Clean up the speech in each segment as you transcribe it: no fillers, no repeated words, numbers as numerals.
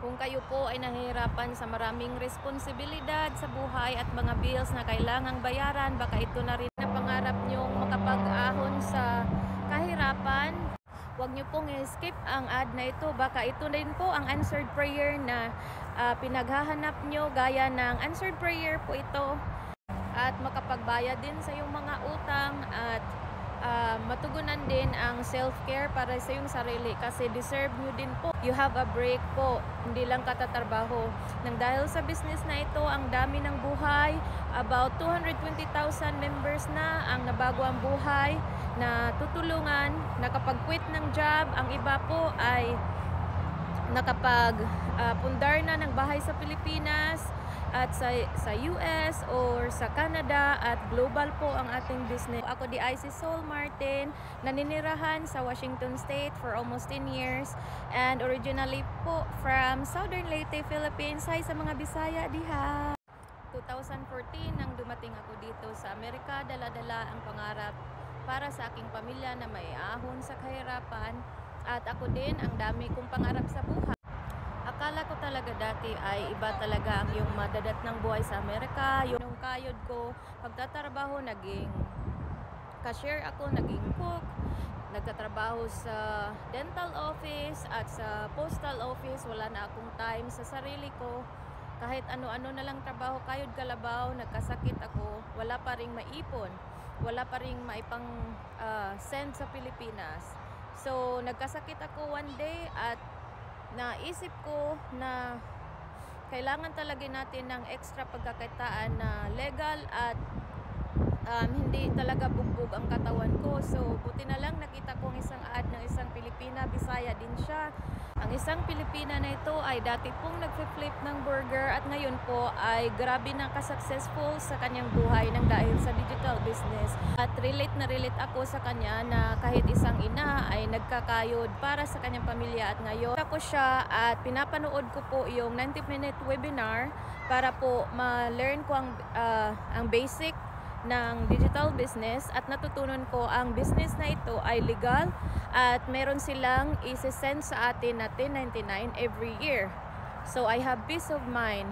Kung kayo po ay nahihirapan sa maraming responsibilidad sa buhay at mga bills na kailangang bayaran, baka ito na rin na pangarap nyong makapag-ahon sa kahirapan. Huwag nyo pong i-skip ang ad na ito. Baka ito din po ang answered prayer na pinaghahanap nyo, gaya ng answered prayer po ito. At makapagbayad din sa iyong mga utang at matugunan din ang self-care para sa iyong sarili, kasi deserve nyo din po. You have a break po, hindi lang katatrabaho. Nang dahil sa business na ito, ang dami ng buhay, about 220,000 members na ang nabago ang buhay, na tutulungan, nakapag-quit ng job. Ang iba po ay nakapag-pundar na ng bahay sa Pilipinas at sa US or sa Canada, at global po ang ating business. Ako di ay si Sol Martin, naninirahan sa Washington State for almost 10 years, and originally po from Southern Leyte, Philippines. Hi sa mga Bisaya diha. 2014 nang dumating ako dito sa Amerika, dala-dala ang pangarap para sa aking pamilya na may ahon sa kahirapan, at ako din ang dami kong pangarap sa buhay. Akala ko talaga dati ay iba talaga ang yung madadat ng buhay sa Amerika. Yung kayod ko, pagtatrabaho, naging cashier ako, naging cook, nagtatrabaho sa dental office at sa postal office. Wala na akong time sa sarili ko. Kahit ano-ano na lang trabaho, kayod kalabaw, nagkasakit ako, wala pa ring maipon, wala pa ring maipang send sa Pilipinas. So, nagkasakit ako one day at naisip ko na kailangan talaga natin ng extra pagkakitaan na legal at hindi talaga bugbog ang katawan ko. So, buti na lang nakita ko ang isang ad ng isang Pilipina, Bisaya din siya. Ang isang Pilipina na ito ay dati pong nagflip ng burger at ngayon po ay grabe na ka-successful sa kanyang buhay ng dahil sa digital business. At relate na relate ako sa kanya na kahit isang ina ay nagkakayod para sa kanyang pamilya, at ngayon ako siya at pinapanood ko po yung 90-minute webinar para po ma-learn ko ang basic ng digital business, at natutunan ko ang business na ito ay legal at meron silang isi-send sa atin na 1099 every year. So I have peace of mind.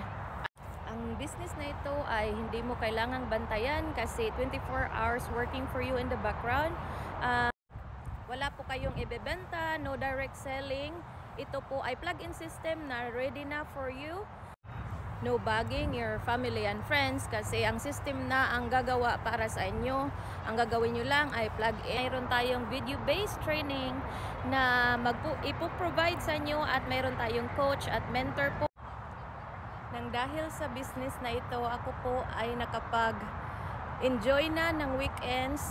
Ang business na ito ay hindi mo kailangang bantayan kasi 24 hours working for you in the background. Wala po kayong ibebenta, no direct selling. Ito po ay plug-in system na ready na for you. No bagging your family and friends kasi ang system na ang gagawa para sa inyo. Ang gagawin nyo lang ay plug in. Mayroon tayong video-based training na ipoprovide sa inyo, at mayroon tayong coach at mentor po. Nang dahil sa business na ito, ako po ay nakapag-enjoy na ng weekends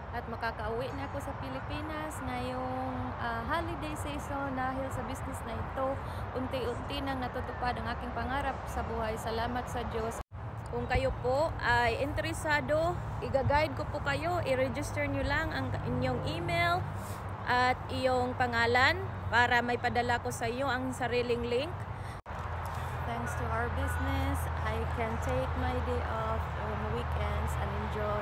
at makakauwi na ako sa Pilipinas ngayong holiday season. Dahil sa business na ito, unti-unti nang natutupad ang aking pangarap sa buhay. Salamat sa Diyos. Kung kayo po ay interesado, i-guide ko po kayo. I-register nyo lang ang inyong email at iyong pangalan para may padala ko sa iyo ang sariling link. Thanks to our business, I can take my day off on weekends and enjoy.